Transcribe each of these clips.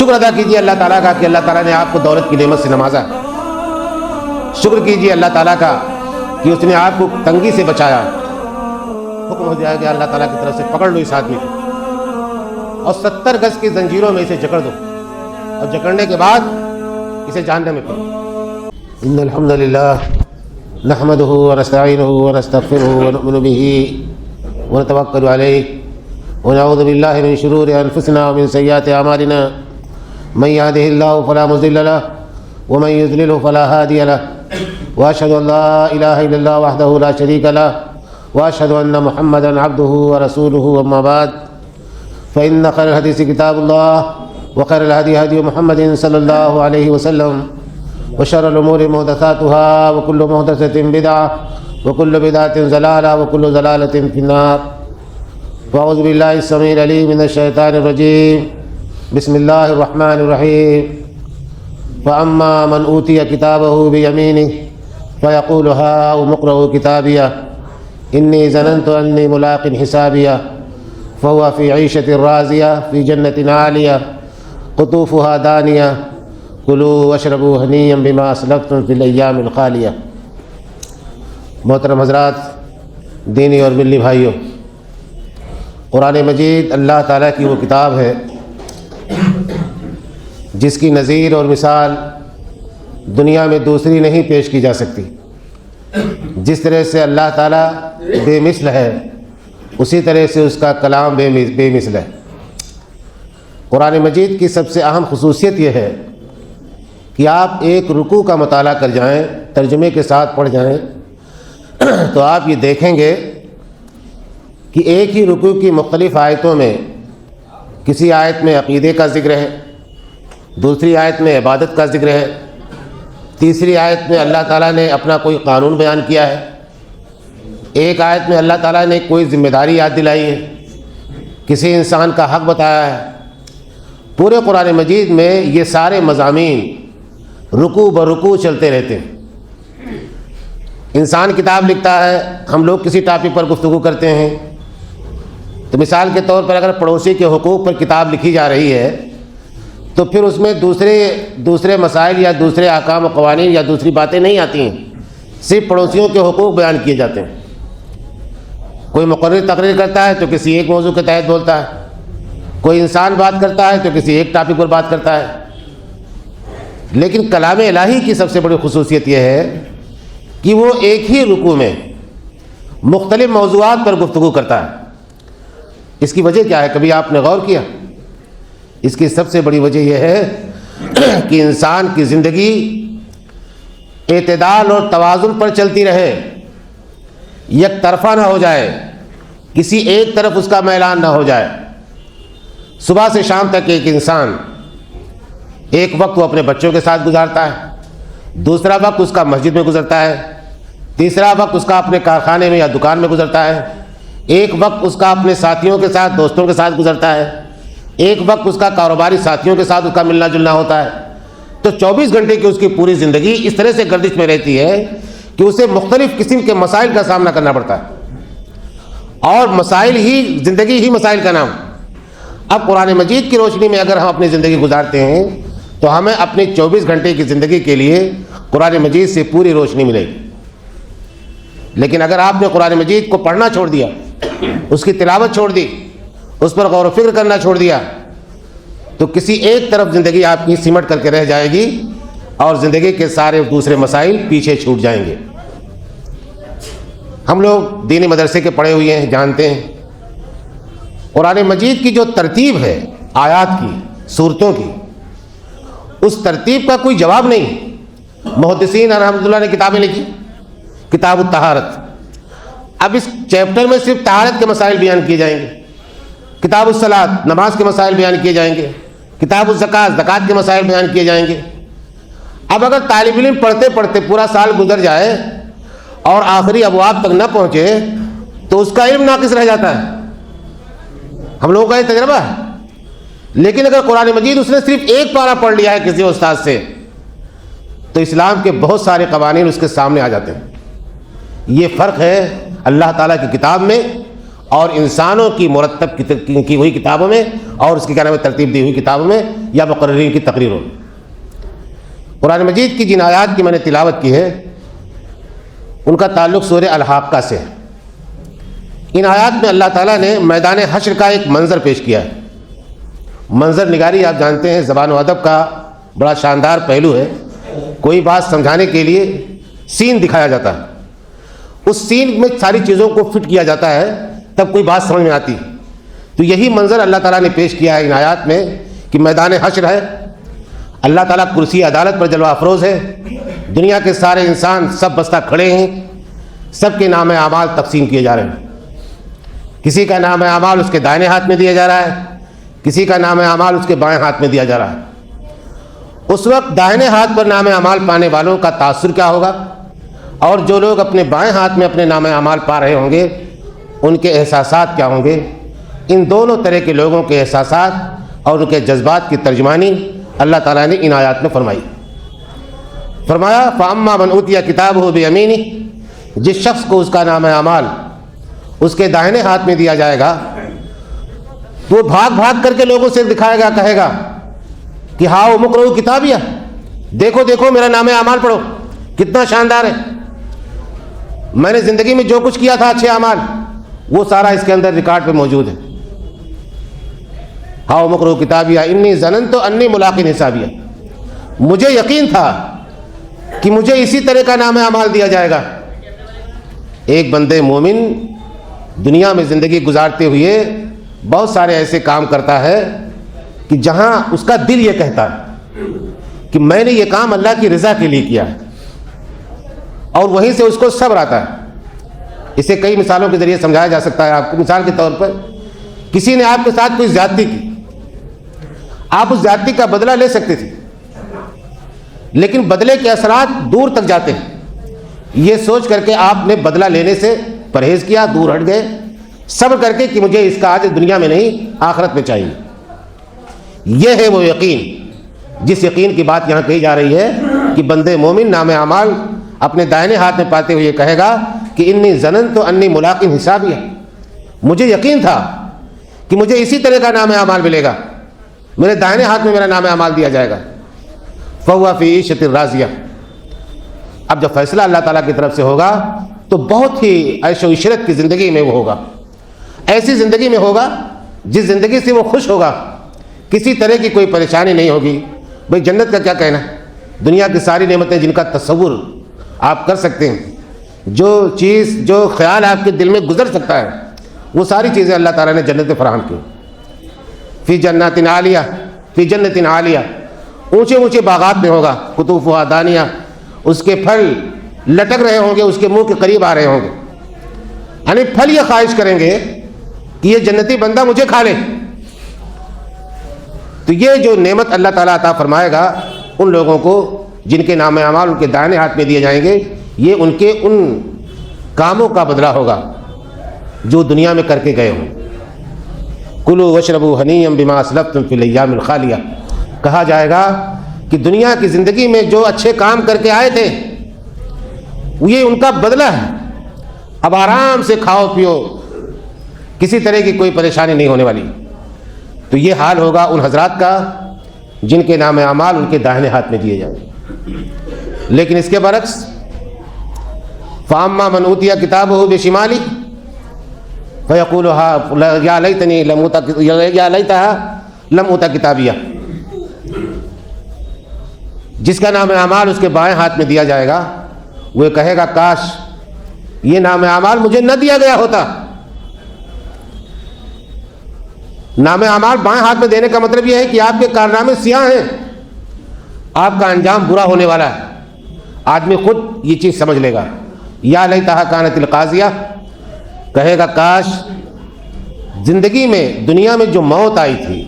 شکر ادا کیجیے اللہ تعالیٰ کا کہ اللہ تعالیٰ نے آپ کو دولت کی نعمت سے نوازا. شکر کیجیے اللہ تعالیٰ کا کہ اس نے آپ کو تنگی سے بچایا. حکم ہو جائے گا اللہ تعالیٰ کی طرف سے پکڑ لو اس آدمی کو اور 70 گز کی زنجیروں میں اسے جکڑ دو اور جکڑنے کے بعد اسے جہنم میں پڑو. ان الحمد للہ نحمده ونستعینه ونستغفره ونؤمن به ونتوکل علیہ ونعوذ باللہ من شرور انفسنا ومن سیئات اعمالنا من يهده الله فلا مضل له ومن يضلل فلا هادي له واشهد ان لا اله الا الله وحده لا شريك له واشهد ان محمدا عبده ورسوله. اما بعد فان خير الحديث كتاب الله وخير الهدي هدي محمد صلى الله عليه وسلم وشر الامور محدثاتها وكل محدثة بدعة وكل بدعة ضلالة وكل ضلالة في النار. واعوذ بالله السميع العليم من الشيطان الرجيم. بسم الله الرحمن الرحيم. فأما من أوتي كتابه بيمينه فيقول هاؤم اقرءوا كتابيه إني ظننت أني ملاق حسابيه فهو في عيشة راضية في جنة عالية قطوفها دانية کلوا واشربوا ہنیئا بما اسلفتم فی الایام الخالیہ. محترم حضرات، دینی اور ملی بھائیوں، قرآن مجید اللہ تعالیٰ کی وہ کتاب ہے جس کی نظیر اور مثال دنیا میں دوسری نہیں پیش کی جا سکتی. جس طرح سے اللہ تعالیٰ بے مثل ہے اسی طرح سے اس کا کلام بے مثل ہے. قرآن مجید کی سب سے اہم خصوصیت یہ ہے کہ آپ ایک رکوع کا مطالعہ کر جائیں، ترجمے کے ساتھ پڑھ جائیں تو آپ یہ دیکھیں گے کہ ایک ہی رکوع کی مختلف آیتوں میں کسی آیت میں عقیدے کا ذکر ہے، دوسری آیت میں عبادت کا ذکر ہے، تیسری آیت میں اللہ تعالیٰ نے اپنا کوئی قانون بیان کیا ہے، ایک آیت میں اللہ تعالیٰ نے کوئی ذمہ داری یاد دلائی ہے، کسی انسان کا حق بتایا ہے. پورے قرآن مجید میں یہ سارے مضامین رکوع برکوع چلتے رہتے ہیں. انسان کتاب لکھتا ہے، ہم لوگ کسی ٹاپک پر گفتگو کرتے ہیں تو مثال کے طور پر اگر پڑوسی کے حقوق پر کتاب لکھی جا رہی ہے تو پھر اس میں دوسرے مسائل یا دوسرے احکام و قوانین یا دوسری باتیں نہیں آتی ہیں، صرف پڑوسیوں کے حقوق بیان کیے جاتے ہیں. کوئی مقرر تقریر کرتا ہے تو کسی ایک موضوع کے تحت بولتا ہے، کوئی انسان بات کرتا ہے تو کسی ایک ٹاپک پر بات کرتا ہے. لیکن کلام الہی کی سب سے بڑی خصوصیت یہ ہے کہ وہ ایک ہی رکوع میں مختلف موضوعات پر گفتگو کرتا ہے. اس کی وجہ کیا ہے؟ کبھی آپ نے غور کیا؟ اس کی سب سے بڑی وجہ یہ ہے کہ انسان کی زندگی اعتدال اور توازن پر چلتی رہے، یک طرفہ نہ ہو جائے، کسی ایک طرف اس کا میلان نہ ہو جائے. صبح سے شام تک ایک انسان ایک وقت وہ اپنے بچوں کے ساتھ گزارتا ہے، دوسرا وقت اس کا مسجد میں گزرتا ہے، تیسرا وقت اس کا اپنے کارخانے میں یا دکان میں گزرتا ہے، ایک وقت اس کا اپنے ساتھیوں کے ساتھ دوستوں کے ساتھ گزرتا ہے، ایک وقت اس کا کاروباری ساتھیوں کے ساتھ اس کا ملنا جلنا ہوتا ہے. تو 24 گھنٹے کی اس کی پوری زندگی اس طرح سے گردش میں رہتی ہے کہ اسے مختلف قسم کے مسائل کا سامنا کرنا پڑتا ہے، اور مسائل ہی زندگی ہی مسائل کا نام. اب قرآن مجید کی روشنی میں اگر ہم اپنی زندگی گزارتے ہیں تو ہمیں اپنی 24 گھنٹے کی زندگی کے لیے قرآن مجید سے پوری روشنی ملے گی. لیکن اگر آپ نے قرآن مجید کو پڑھنا چھوڑ دیا، اس کی تلاوت چھوڑ دی، اس پر غور و فکر کرنا چھوڑ دیا تو کسی ایک طرف زندگی آپ کی سمٹ کر کے رہ جائے گی اور زندگی کے سارے دوسرے مسائل پیچھے چھوٹ جائیں گے. ہم لوگ دینی مدرسے کے پڑھے ہوئے ہیں، جانتے ہیں قرآن مجید کی جو ترتیب ہے آیات کی، سورتوں کی، اس ترتیب کا کوئی جواب نہیں. محدثین رحمۃ اللہ نے کتابیں لکھی، کتاب الطہارت. اب اس چیپٹر میں صرف طہارت کے مسائل بیان کیے جائیں گے. کتاب الصلاۃ، نماز کے مسائل بیان کیے جائیں گے. کتاب الزکوٰۃ، زکوٰۃ کے مسائل بیان کیے جائیں گے. اب اگر طالب علم پڑھتے پڑھتے پورا سال گزر جائے اور آخری ابواب تک نہ پہنچے تو اس کا علم ناقص رہ جاتا ہے. ہم لوگوں کا یہ تجربہ ہے. لیکن اگر قرآن مجید اس نے صرف ایک پارہ پڑھ لیا ہے کسی استاد سے تو اسلام کے بہت سارے قوانین اس کے سامنے آ جاتے ہیں. یہ فرق ہے اللہ تعالیٰ کی کتاب میں اور انسانوں کی مرتب کی ہوئی کتابوں میں اور اس کی کیا نام ہے ترتیب دی ہوئی کتابوں میں یا مقررین کی تقریروں میں۔ قرآن مجید کی جن آیات کی میں نے تلاوت کی ہے ان کا تعلق سورہ الحاقہ سے ہے۔ ان آیات میں اللہ تعالیٰ نے میدان حشر کا ایک منظر پیش کیا ہے۔ منظر نگاری آپ جانتے ہیں زبان و ادب کا بڑا شاندار پہلو ہے۔ کوئی بات سمجھانے کے لیے سین دکھایا جاتا ہے، اس سین میں ساری چیزوں کو فٹ کیا جاتا ہے تب کوئی بات سمجھ میں آتی ہے۔ تو یہی منظر اللہ تعالیٰ نے پیش کیا ہے ان آیات میں کہ میدان حشر ہے، اللہ تعالیٰ کرسی عدالت پر جلوہ افروز ہے، دنیا کے سارے انسان سب بستہ کھڑے ہیں، سب کے نام اعمال تقسیم کیے جا رہے ہیں۔ کسی کا نام اعمال اس کے دائیں ہاتھ میں دیا جا رہا ہے، کسی کا نام اعمال اس کے بائیں ہاتھ میں دیا جا رہا ہے۔ اس وقت دائیں ہاتھ پر نام اعمال پانے والوں کا تاثر کیا ہوگا، اور جو لوگ اپنے بائیں ہاتھ میں اپنے نام اعمال پا رہے ہوں گے ان کے احساسات کیا ہوں گے۔ ان دونوں طرح کے لوگوں کے احساسات اور ان کے جذبات کی ترجمانی اللہ تعالیٰ نے ان آیات میں فرمائی۔ فرمایا فَأَمَّا مَنْ أُوتِيَ كِتَابَهُ بِيَمِينِهِ، جس شخص کو اس کا نام اعمال اس کے دائیں ہاتھ میں دیا جائے گا وہ بھاگ بھاگ کر کے لوگوں سے دکھائے گا، کہے گا کہ ہاؤ مقرؤ کتابیہ، دیکھو دیکھو میرا نام اعمال پڑھو، کتنا شاندار ہے، میں نے زندگی میں جو کچھ کیا تھا اچھے اعمال وہ سارا اس کے اندر ریکارڈ پہ موجود ہے۔ ہاؤ مقرؤ کتابیہ انی ظننت انی ملاق حسابیہ، مجھے یقین تھا کہ مجھے اسی طرح کا نام اعمال دیا جائے گا۔ ایک بندے مومن دنیا میں زندگی گزارتے ہوئے بہت سارے ایسے کام کرتا ہے کہ جہاں اس کا دل یہ کہتا ہے کہ میں نے یہ کام اللہ کی رضا کے لیے کیا ہے، اور وہیں سے اس کو صبر آتا ہے۔ اسے کئی مثالوں کے ذریعے سمجھایا جا سکتا ہے آپ کو۔ مثال کے طور پر کسی نے آپ کے ساتھ کوئی زیادتی کی، آپ اس زیادتی کا بدلہ لے سکتے تھے، لیکن بدلے کے اثرات دور تک جاتے ہیں۔ یہ سوچ کر کے آپ نے بدلہ لینے سے پرہیز کیا، دور ہٹ گئے، صبر کر کے کہ مجھے اس کا آج دنیا میں نہیں آخرت میں چاہیے۔ یہ ہے وہ یقین جس یقین کی بات یہاں کہی جا رہی ہے کہ بندے مومن نام اعمال اپنے دائیں ہاتھ میں پاتے ہوئے کہے گا کہ انی ظننت انی ملاق حسابیہ، مجھے یقین تھا کہ مجھے اسی طرح کا نام اعمال ملے گا، میرے دائیں ہاتھ میں میرا نام اعمال دیا جائے گا۔ فہو فی عیشۃ راضیہ، اب جب فیصلہ اللہ تعالیٰ کی طرف سے ہوگا تو بہت ہی عیش و عشرت کی زندگی میں وہ ہوگا، ایسی زندگی میں ہوگا جس زندگی سے وہ خوش ہوگا، کسی طرح کی کوئی پریشانی نہیں ہوگی۔ بھئی جنت کا کیا کہنا، دنیا کی ساری نعمتیں جن کا تصور آپ کر سکتے ہیں، جو چیز جو خیال آپ کے دل میں گزر سکتا ہے، وہ ساری چیزیں اللہ تعالیٰ نے جنت میں فراہم کی۔ فی جنات عالیہ، فی جنت عالیہ، اونچے اونچے باغات میں ہوگا، قطوفہا دانیہ، اس کے پھل لٹک رہے ہوں گے، اس کے منہ کے قریب آ رہے ہوں گے، یعنی پھل یہ خواہش کریں گے کہ یہ جنتی بندہ مجھے کھا لے۔ تو یہ جو نعمت اللہ تعالیٰ عطا فرمائے گا ان لوگوں کو جن کے نام اعمال ان کے دائیں ہاتھ میں دیے جائیں گے، یہ ان کے ان کاموں کا بدلہ ہوگا جو دنیا میں کر کے گئے ہوں۔ کلوا واشربوا ہنیئا بما اسلفتم فی الایام الخالیہ، کہا جائے گا کہ دنیا کی زندگی میں جو اچھے کام کر کے آئے تھے یہ ان کا بدلہ ہے، اب آرام سے کھاؤ پیو، کسی طرح کی کوئی پریشانی نہیں ہونے والی۔ تو یہ حال ہوگا ان حضرات کا جن کے نام اعمال ان کے داہنے ہاتھ میں دیے جائیں۔ لیکن اس کے برعکس فَأَمَّا مَنْ أُوتِيَ كِتَابَهُ بِشِمَالِهِ فَيَقُولُ يَا لَيْتَنِي لَمْ أُوتَ كِتَابِيَهْ، جس کا نام اعمال اس کے بائیں ہاتھ میں دیا جائے گا وہ کہے گا کاش یہ نام اعمال مجھے نہ دیا گیا ہوتا۔ نام اعمال بائیں ہاتھ میں دینے کا مطلب یہ ہے کہ آپ کے کارنامے سیاہ ہیں، آپ کا انجام برا ہونے والا ہے، آدمی خود یہ چیز سمجھ لے گا۔ یا لیتہا کانت القاضیہ، کہے گا کاش زندگی میں دنیا میں جو موت آئی تھی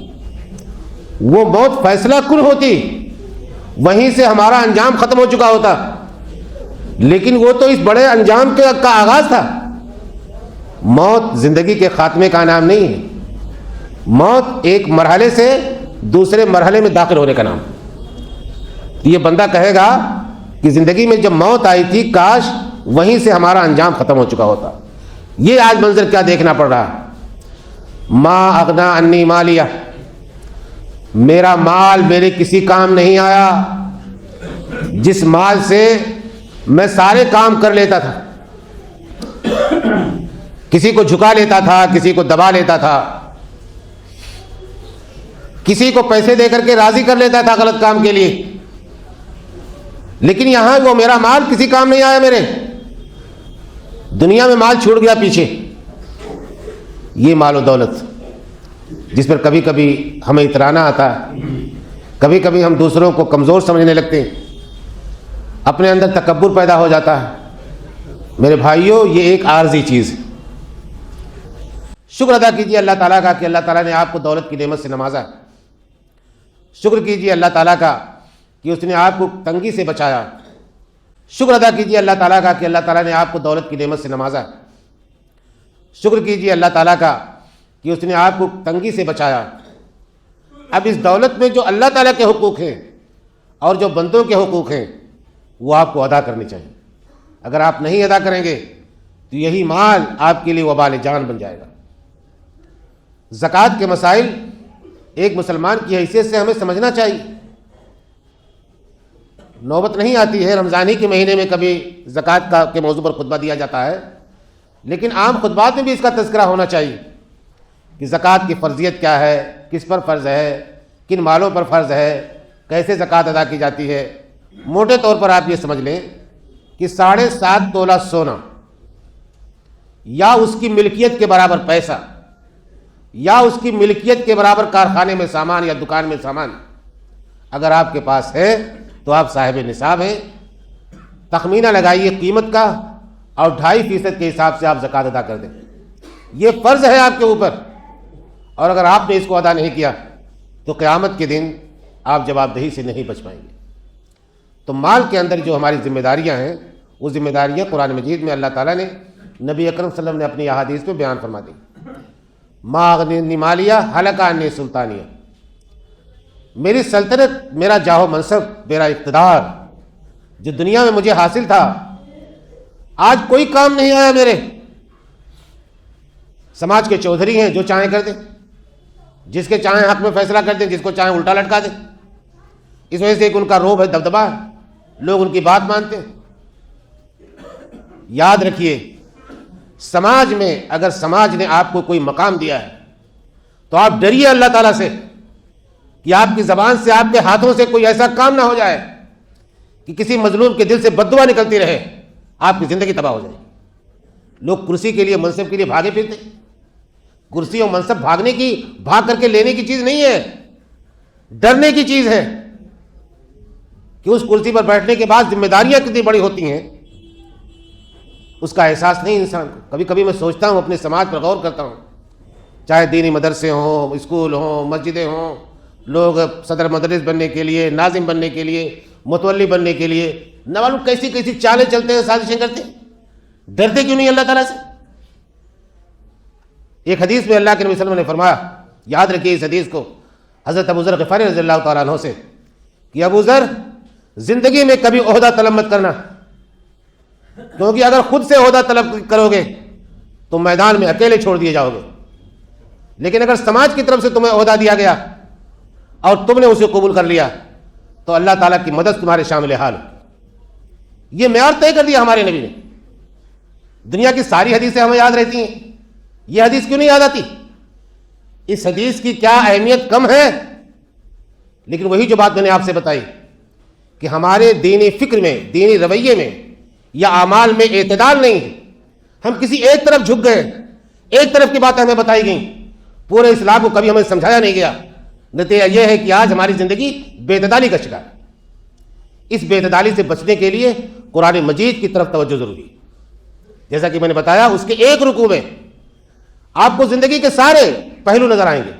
وہ موت فیصلہ کن ہوتی، وہیں سے ہمارا انجام ختم ہو چکا ہوتا، لیکن وہ تو اس بڑے انجام کا آغاز تھا۔ موت زندگی کے خاتمے کا نام نہیں ہے، موت ایک مرحلے سے دوسرے مرحلے میں داخل ہونے کا نام۔ یہ بندہ کہے گا کہ زندگی میں جب موت آئی تھی کاش وہیں سے ہمارا انجام ختم ہو چکا ہوتا، یہ آج منظر کیا دیکھنا پڑ رہا ہے. ما اغنا انی مالیہ، میرا مال میرے کسی کام نہیں آیا جس مال سے میں سارے کام کر لیتا تھا. کسی کو جھکا لیتا تھا، کسی کو دبا لیتا تھا، کسی کو پیسے دے کر کے راضی کر لیتا تھا غلط کام کے لیے. لیکن یہاں وہ میرا مال کسی کام نہیں آیا. میرے دنیا میں مال چھوڑ گیا پیچھے. یہ مال و دولت جس پر کبھی کبھی ہمیں اترانا آتا ہے، کبھی کبھی ہم دوسروں کو کمزور سمجھنے لگتے ہیں، اپنے اندر تکبر پیدا ہو جاتا ہے. میرے بھائیوں، یہ ایک عارضی چیز ہے. شکر ادا کیجیے اللہ تعالیٰ کا کہ اللہ تعالیٰ نے آپ کو دولت کی نعمت سے نوازا. شکر کیجیے اللہ تعالیٰ کا کہ اس نے آپ کو تنگی سے بچایا. شکر ادا کیجیے اللہ تعالیٰ کا کہ اللہ تعالیٰ نے آپ کو دولت کی نعمت سے نوازا. شکر کیجیے اللہ تعالیٰ کا کہ اس نے آپ کو تنگی سے بچایا. اب اس دولت میں جو اللہ تعالیٰ کے حقوق ہیں اور جو بندوں کے حقوق ہیں وہ آپ کو ادا کرنی چاہیے. اگر آپ نہیں ادا کریں گے تو یہی مال آپ کے لیے وبال جان بن جائے گا. زکوٰۃ کے مسائل ایک مسلمان کی حیثیت سے ہمیں سمجھنا چاہیے. نوبت نہیں آتی ہے رمضان ہی کے مہینے میں کبھی زکوٰۃ کے موضوع پر خطبہ دیا جاتا ہے، لیکن عام خطبات میں بھی اس کا تذکرہ ہونا چاہیے کہ زکوٰۃ کی فرضیت کیا ہے، کس پر فرض ہے، کن مالوں پر فرض ہے، کیسے زکوٰۃ ادا کی جاتی ہے. موٹے طور پر آپ یہ سمجھ لیں کہ 7.5 تولہ سونا یا اس کی ملکیت کے برابر پیسہ یا اس کی ملکیت کے برابر کارخانے میں سامان یا دکان میں سامان اگر آپ کے پاس ہے تو آپ صاحب نصاب ہیں. تخمینہ لگائیے قیمت کا اور 2.5% کے حساب سے آپ زکوٰۃ ادا کر دیں. یہ فرض ہے آپ کے اوپر، اور اگر آپ نے اس کو ادا نہیں کیا تو قیامت کے دن آپ جواب دہی سے نہیں بچ پائیں گے. تو مال کے اندر جو ہماری ذمہ داریاں ہیں وہ ذمہ داریاں قرآن مجید میں اللہ تعالیٰ نے نبی اکرم صلی اللہ علیہ وسلم نے اپنی احادیث میں بیان فرما دی. ما اغنی مالیہ ہلک عنی سلطانیہ، میری سلطنت، میرا جاہ و منصب، میرا اقتدار جو دنیا میں مجھے حاصل تھا آج کوئی کام نہیں آیا. میرے سماج کے چودھری ہیں جو چاہیں کر دیں، جس کے چاہیں حق میں فیصلہ کر دیں، جس کو چاہیں الٹا لٹکا دیں. اس وجہ سے ایک ان کا روب ہے، دبدبا ہے، لوگ ان کی بات مانتے ہیں. یاد رکھیے، سماج میں اگر سماج نے آپ کو کوئی مقام دیا ہے تو آپ ڈریے اللہ تعالیٰ سے کہ آپ کی زبان سے، آپ کے ہاتھوں سے کوئی ایسا کام نہ ہو جائے کہ کسی مظلوم کے دل سے بد دعا نکلتی رہے، آپ کی زندگی تباہ ہو جائے. لوگ کرسی کے لیے، منصب کے لیے بھاگے پھرتے. کرسی اور منصب بھاگ کر کے لینے کی چیز نہیں ہے، ڈرنے کی چیز ہے کہ اس کرسی پر بیٹھنے کے بعد ذمہ داریاں کتنی بڑی ہوتی ہیں اس کا احساس نہیں انسان کو. کبھی کبھی میں سوچتا ہوں، اپنے سماج پر غور کرتا ہوں، چاہے دینی مدرسے ہوں، اسکول ہوں، مسجدیں ہوں، لوگ صدر مدرس بننے کے لیے، ناظم بننے کے لیے، متولی بننے کے لیے نہ معلوم کیسی کیسی چالیں چلتے ہیں، سازشیں کرتے ہیں. ڈرتے کیوں نہیں اللہ تعالیٰ سے؟ ایک حدیث میں اللہ کے نبی صلی اللہ علیہ وسلم نے فرمایا، یاد رکھیے اس حدیث کو، حضرت ابو ذر غفاری رضی اللہ تعالیٰ عنہ سے، کہ ابو ذر زندگی میں کبھی عہدہ طلب مت کرنا، کیونکہ اگر خود سے عہدہ طلب کرو گے تو میدان میں اکیلے چھوڑ دیے جاؤ گے. لیکن اگر سماج کی طرف سے تمہیں عہدہ دیا گیا اور تم نے اسے قبول کر لیا تو اللہ تعالیٰ کی مدد تمہارے شامل حال. یہ معیار طے کر دیا ہمارے نبی نے. دنیا کی ساری حدیثیں ہمیں یاد رہتی ہیں، یہ حدیث کیوں نہیں یاد آتی؟ اس حدیث کی کیا اہمیت کم ہے؟ لیکن وہی جو بات میں نے آپ سے بتائی کہ ہمارے دینی فکر میں، دینی رویے میں یا اعمال میں اعتدال نہیں ہے. ہم کسی ایک طرف جھک گئے، ایک طرف کی باتیں ہمیں بتائی گئیں، پورے اسلام کو کبھی ہمیں سمجھایا نہیں گیا. نتیجہ یہ ہے کہ آج ہماری زندگی بے اعتدالی کا شکار ہے. اس بے اعتدالی سے بچنے کے لیے قرآن مجید کی طرف توجہ ضروری ہے. جیسا کہ میں نے بتایا، اس کے ایک رکوع میں آپ کو زندگی کے سارے پہلو نظر آئیں گے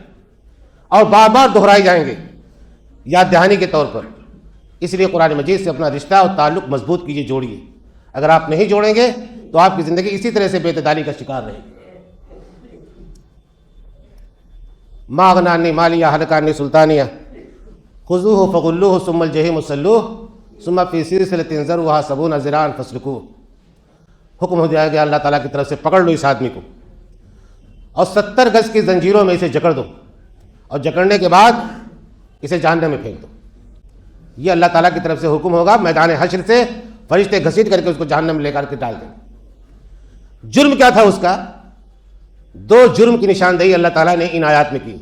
اور بار بار دہرائے جائیں گے یاد دہانی کے طور پر. اس لیے قرآن مجید سے اپنا رشتہ اور تعلق مضبوط کیجیے، جوڑیے. اگر آپ نہیں جوڑیں گے تو آپ کی زندگی اسی طرح سے بے اعتدالی کا شکار رہے گی. ما اغنی عنی مالیہ ہلک عنی سلطانیہ خذوہ فغلوہ ثم الجحیم صلوہ ثم فی سلسلۃ ذرعہا 70 ذراعا فاسلکوہ. حکم ہو جائے گا اللہ تعالیٰ کی طرف سے پکڑ لو اس آدمی کو اور 70 گز کی زنجیروں میں اسے جکڑ دو اور جکڑنے کے بعد اسے جہنم میں پھینک دو. یہ اللہ تعالیٰ کی طرف سے حکم ہوگا. میدان حشر سے فرشتے گھسیٹ کر کے اس کو جہنم میں لے کر کے ڈال دیں. جرم کیا تھا اس کا؟ 2 جرم کی نشاندہی اللہ تعالیٰ نے ان آیات میں کی.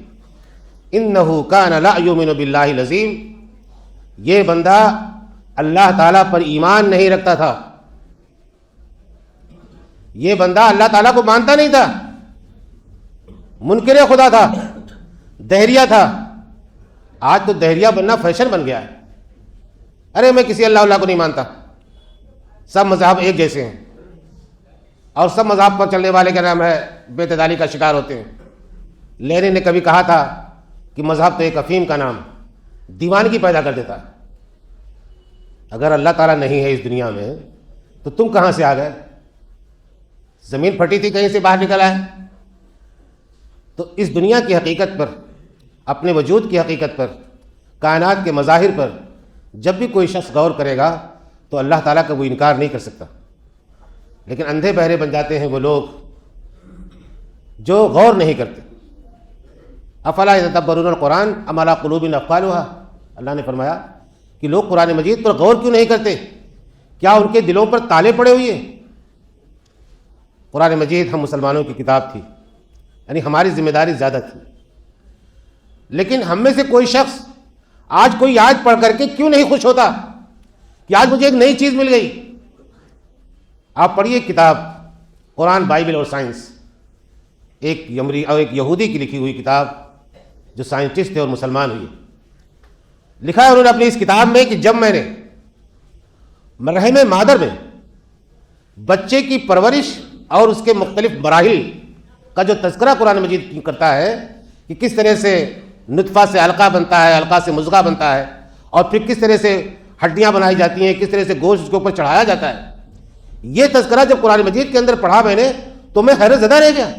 انہ کان لا یؤمن باللہ العظیم، یہ بندہ اللہ تعالیٰ پر ایمان نہیں رکھتا تھا. یہ بندہ اللہ تعالیٰ کو مانتا نہیں تھا، منکر خدا تھا، دہریہ تھا. آج تو دہریہ بننا فیشن بن گیا ہے. ارے میں کسی اللہ کو نہیں مانتا، سب مذہب ایک جیسے ہیں، اور سب مذہب پر چلنے والے کا نام ہے بے اعتدالی کا شکار ہوتے ہیں. لینن نے کبھی کہا تھا کہ مذہب تو ایک افیم کا نام دیوانگی پیدا کر دیتا ہے. اگر اللہ تعالیٰ نہیں ہے اس دنیا میں تو تم کہاں سے آ گئے؟ زمین پھٹی تھی کہیں سے باہر نکل آئے؟ تو اس دنیا کی حقیقت پر، اپنے وجود کی حقیقت پر، کائنات کے مظاہر پر جب بھی کوئی شخص غور کرے گا تو اللہ تعالیٰ کا وہ انکار نہیں کر سکتا. لیکن اندھے بہرے بن جاتے ہیں وہ لوگ جو غور نہیں کرتے. افلا یتدبرون القرآن ام علی قلوب اقفالها، اللہ نے فرمایا کہ لوگ قرآن مجید پر غور کیوں نہیں کرتے؟ کیا ان کے دلوں پر تالے پڑے ہوئے ہیں؟ قرآن مجید ہم مسلمانوں کی کتاب تھی، یعنی ہماری ذمہ داری زیادہ تھی. لیکن ہم میں سے کوئی شخص آج کوئی آیت پڑھ کر کے کیوں نہیں خوش ہوتا کہ آج مجھے ایک نئی چیز مل گئی؟ آپ پڑھیے کتاب قرآن، بائبل اور سائنس، ایک یہودی کی لکھی ہوئی کتاب جو سائنٹسٹ تھے اور مسلمان ہوئے. لکھا ہے انہوں نے اپنی اس کتاب میں کہ جب میں نے رحم مادر میں بچے کی پرورش اور اس کے مختلف مراحل کا جو تذکرہ قرآن مجید کرتا ہے کہ کس طرح سے نطفہ سے علقہ بنتا ہے، علقہ سے مضغہ بنتا ہے، اور پھر کس طرح سے ہڈیاں بنائی جاتی ہیں، کس طرح سے گوشت کے اوپر چڑھایا جاتا ہے، یہ تذکرہ جب قرآن مجید کے اندر پڑھا میں نے تو میں حیرت زدہ رہ گیا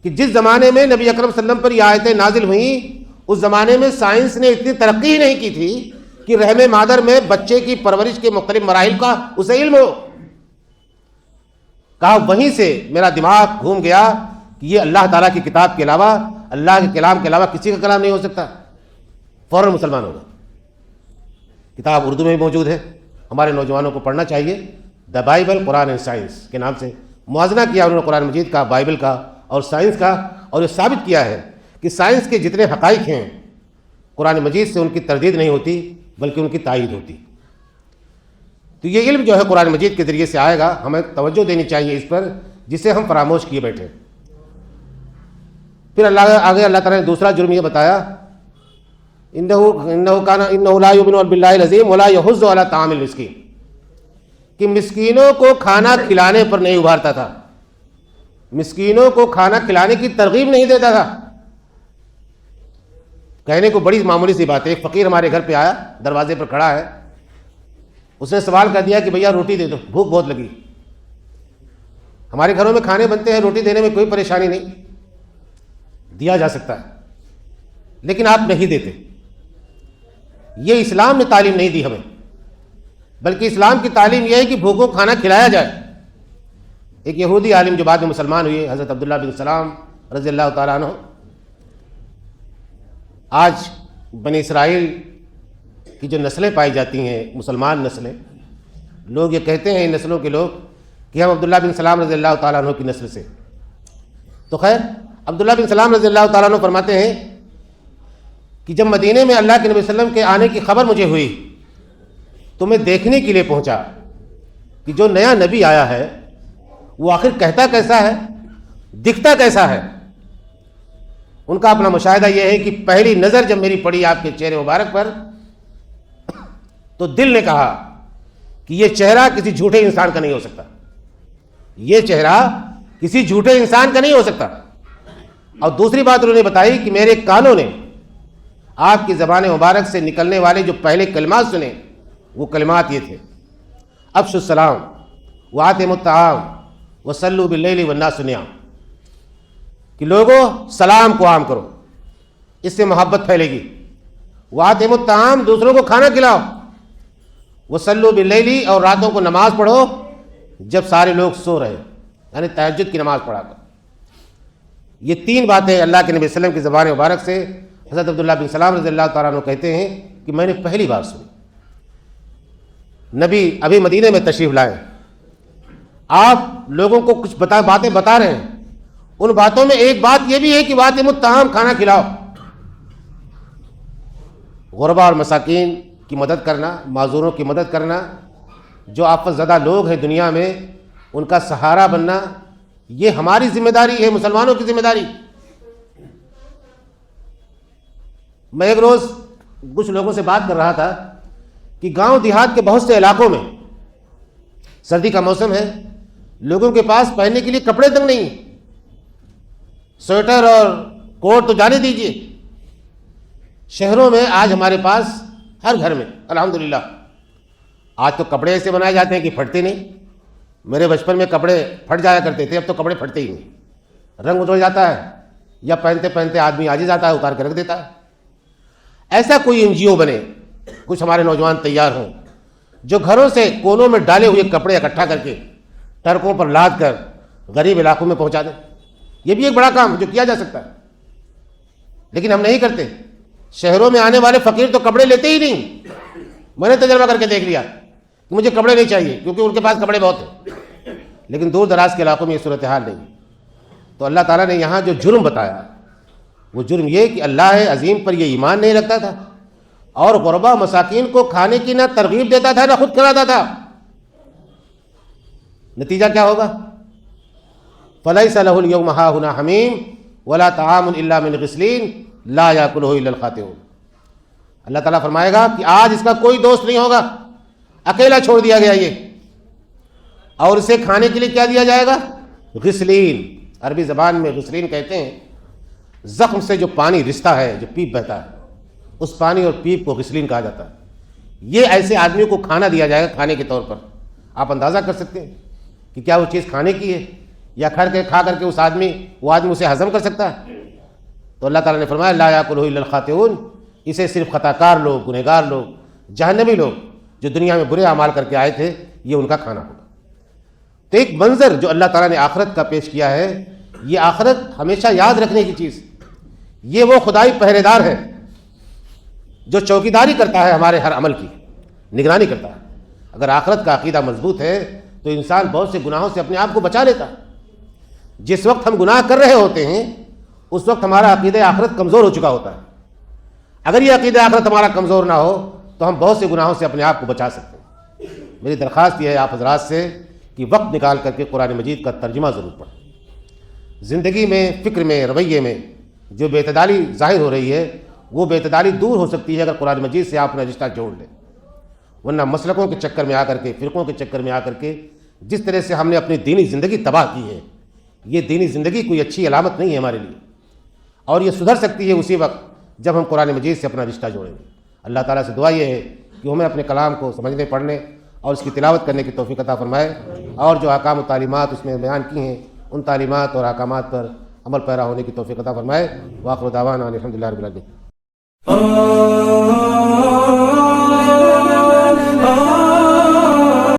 کہ جس زمانے میں نبی اکرم صلی اللہ علیہ وسلم پر یہ آیتیں نازل ہوئیں اس زمانے میں سائنس نے اتنی ترقی ہی نہیں کی تھی کہ رحم مادر میں بچے کی پرورش کے مختلف مراحل کا اسے علم ہو. کہا وہیں سے میرا دماغ گھوم گیا کہ یہ اللہ تعالیٰ کی کتاب کے علاوہ، اللہ کے کلام کے علاوہ کسی کا کلام نہیں ہو سکتا. فوراً مسلمان ہو گئے. کتاب اردو میں بھی موجود ہے، ہمارے نوجوانوں کو پڑھنا چاہیے. The Bible Quran and science کے نام سے موازنہ کیا انہوں نے قرآن مجید کا، بائبل کا اور سائنس کا، اور یہ ثابت کیا ہے کہ سائنس کے جتنے حقائق ہیں قرآن مجید سے ان کی تردید نہیں ہوتی بلکہ ان کی تائید ہوتی. تو یہ علم جو ہے قرآن مجید کے ذریعے سے آئے گا، ہمیں توجہ دینی چاہیے اس پر جسے ہم فراموش کیے بیٹھے. پھر آگے اللہ تعالیٰ نے دوسرا جرم یہ بتایا، انہ لا یؤمن باللہ العظیم ولا یحض علی طعام المسکین، کہ مسکینوں کو کھانا کھلانے پر نہیں ابھارتا تھا، مسکینوں کو کھانا کھلانے کی ترغیب نہیں دیتا تھا. کہنے کو بڑی معمولی سی بات ہے. ایک فقیر ہمارے گھر پہ آیا، دروازے پر کھڑا ہے، اس نے سوال کر دیا کہ بھیا روٹی دے دو، بھوک بہت لگی. ہمارے گھروں میں کھانے بنتے ہیں، روٹی دینے میں کوئی پریشانی نہیں، دیا جا سکتا ہے، لیکن آپ نہیں دیتے. یہ اسلام نے تعلیم نہیں دی ہمیں، بلکہ اسلام کی تعلیم یہ ہے کہ بھوکوں کھانا کھلایا جائے. ایک یہودی عالم جو بعد میں مسلمان ہوئے، حضرت عبداللہ بن سلام رضی اللہ تعالیٰ عنہ، آج بنی اسرائیل کی جو نسلیں پائی جاتی ہیں، مسلمان نسلیں، لوگ یہ کہتے ہیں ان نسلوں کے لوگ کہ ہم عبداللہ بن سلام رضی اللہ تعالیٰ عنہ کی نسل سے. تو خیر، عبداللہ بن سلام رضی اللہ تعالیٰ عنہ فرماتے ہیں کہ جب مدینے میں اللہ کے نبی صلی اللہ علیہ وسلم کے آنے کی خبر مجھے ہوئی تو میں دیکھنے کے لیے پہنچا کہ جو نیا نبی آیا ہے وہ آخر کہتا کیسا ہے، دکھتا کیسا ہے. ان کا اپنا مشاہدہ یہ ہے کہ پہلی نظر جب میری پڑی آپ کے چہرے مبارک پر تو دل نے کہا کہ یہ چہرہ کسی جھوٹے انسان کا نہیں ہو سکتا، یہ چہرہ کسی جھوٹے انسان کا نہیں ہو سکتا. اور دوسری بات انہوں نے بتائی کہ میرے کانوں نے آپ کی زبان مبارک سے نکلنے والے جو پہلے کلمات سنے وہ کلمات یہ تھے، افشوا السلام وآتموا الطعام وصلوا باللیل والناس نیام، کہ لوگوں سلام کو عام کرو، اس سے محبت پھیلے گی. وآتموا الطعام، دوسروں کو کھانا کھلاؤ. وصلوا باللیل، اور راتوں کو نماز پڑھو. جب سارے لوگ سو رہے، یعنی تہجد کی نماز پڑھا کر۔ یہ 3 باتیں اللہ کے نبی صلی اللہ علیہ وسلم کی زبان مبارک سے حضرت عبداللہ بن سلام رضی اللہ تعالیٰ عنہ کہتے ہیں کہ میں نے پہلی بار سنی۔ نبی ابھی مدینے میں تشریف لائے، آپ لوگوں کو کچھ باتیں بتا رہے ہیں، ان باتوں میں ایک بات یہ بھی ہے کہ واطعموا الطعام، کھانا کھلاؤ، غربا اور مساکین کی مدد کرنا، معذوروں کی مدد کرنا، جو آفت زدہ لوگ ہیں دنیا میں ان کا سہارا بننا، یہ ہماری ذمہ داری ہے، مسلمانوں کی ذمہ داری۔ میں ایک روز کچھ لوگوں سے بات کر رہا تھا کہ گاؤں دیہات کے بہت سے علاقوں میں سردی کا موسم ہے، لوگوں کے پاس پہننے کے لیے کپڑے تک نہیں ہیں، سویٹر اور کوٹ تو جانے دیجیے۔ شہروں میں آج ہمارے پاس ہر گھر میں الحمدللہ آج تو کپڑے ایسے بنائے جاتے ہیں کہ پھٹتے نہیں۔ میرے بچپن میں کپڑے پھٹ جایا کرتے تھے، اب تو کپڑے پھٹتے ہی نہیں، رنگ اتر جاتا ہے یا پہنتے پہنتے آدمی عاجز آتا ہے، اتار کے رکھ دیتا ہے۔ ایسا کوئی NGO بنے، کچھ ہمارے نوجوان تیار ہوں جو گھروں سے کونوں میں ڈالے ہوئے کپڑے اکٹھا کر کے ٹرکوں پر لاد کر غریب علاقوں میں پہنچا دیں۔ یہ بھی ایک بڑا کام جو کیا جا سکتا ہے، لیکن ہم نہیں کرتے۔ شہروں میں آنے والے فقیر تو کپڑے لیتے ہی نہیں، میں نے تجربہ کر کے دیکھ لیا کہ مجھے کپڑے نہیں چاہیے کیونکہ ان کے پاس کپڑے بہت ہیں، لیکن دور دراز کے علاقوں میں یہ صورتحال نہیں۔ تو اللہ تعالیٰ نے یہاں جو جرم بتایا وہ جرم یہ کہ اللہ عظیم پر یہ ایمان نہیں رکھتا تھا اور غربا مساکین کو کھانے کی نہ ترغیب دیتا تھا نہ خود کھلاتا تھا۔ نتیجہ کیا ہوگا؟ فَلَيْسَ لَهُ الْيَوْمَ هَاهُنَا حَمِيمٌ وَلَا طَعَامٌ إِلَّا مِنْ غِسْلِينٍ لَا يَأْكُلُهُ إِلَّا الْخَاطِئُونَ۔ اللہ تعالیٰ فرمائے گا کہ آج اس کا کوئی دوست نہیں ہوگا، اکیلا چھوڑ دیا گیا یہ، اور اسے کھانے کے لیے کیا دیا جائے گا؟ غسلین۔ عربی زبان میں غسلین کہتے ہیں زخم سے جو پانی رستا ہے، جو پیپ بہتا ہے، اس پانی اور پیپ کو غسلین کہا جاتا ہے۔ یہ ایسے آدمی کو کھانا دیا جائے گا کھانے کے طور پر۔ آپ اندازہ کر سکتے ہیں کہ کیا وہ چیز کھانے کی ہے یا کھا کر کے وہ آدمی اسے ہضم کر سکتا ہے؟ تو اللہ تعالیٰ نے فرمایا لا یاکلہ الا الخاطئون، اسے صرف خطا کار لوگ، گنہگار لوگ، جہنمی لوگ جو دنیا میں برے اعمال کر کے آئے تھے، یہ ان کا کھانا ہوگا۔ تو ایک منظر جو اللہ تعالیٰ نے آخرت کا پیش کیا ہے، یہ آخرت ہمیشہ یاد رکھنے کی چیز، یہ وہ خدائی پہرے دار ہے جو چوکیداری کرتا ہے ہمارے ہر عمل کی، نگرانی کرتا ہے۔ اگر آخرت کا عقیدہ مضبوط ہے تو انسان بہت سے گناہوں سے اپنے آپ کو بچا لیتا ہے۔ جس وقت ہم گناہ کر رہے ہوتے ہیں اس وقت ہمارا عقیدہ آخرت کمزور ہو چکا ہوتا ہے۔ اگر یہ عقیدہ آخرت ہمارا کمزور نہ ہو تو ہم بہت سے گناہوں سے اپنے آپ کو بچا سکتے ہیں۔ میری درخواست یہ ہے آپ حضرات سے کہ وقت نکال کر کے قرآن مجید کا ترجمہ ضرور پڑھیں۔ زندگی میں، فکر میں، رویے میں جو بے اعتدالی ظاہر ہو رہی ہے، وہ بے اعتدالی دور ہو سکتی ہے اگر قرآن مجید سے آپ اپنا رشتہ جوڑ لیں۔ ورنہ مسلکوں کے چکر میں آ کر کے، فرقوں کے چکر میں آ کر کے جس طرح سے ہم نے اپنی دینی زندگی تباہ کی ہے، یہ دینی زندگی کوئی اچھی علامت نہیں ہے ہمارے لیے، اور یہ سدھر سکتی ہے اسی وقت جب ہم قرآن مجید سے اپنا رشتہ جوڑیں گے۔ اللہ تعالیٰ سے دعا یہ ہے کہ ہمیں اپنے کلام کو سمجھنے، پڑھنے اور اس کی تلاوت کرنے کی توفیق عطا فرمائے، اور جو احکام و تعلیمات اس میں بیان کی ہیں ان تعلیمات اور احکامات پر عمل پیرا ہونے کی توفیق عطا فرمائے۔ وآخر دعوانا ان الحمد للہ رب العالمین۔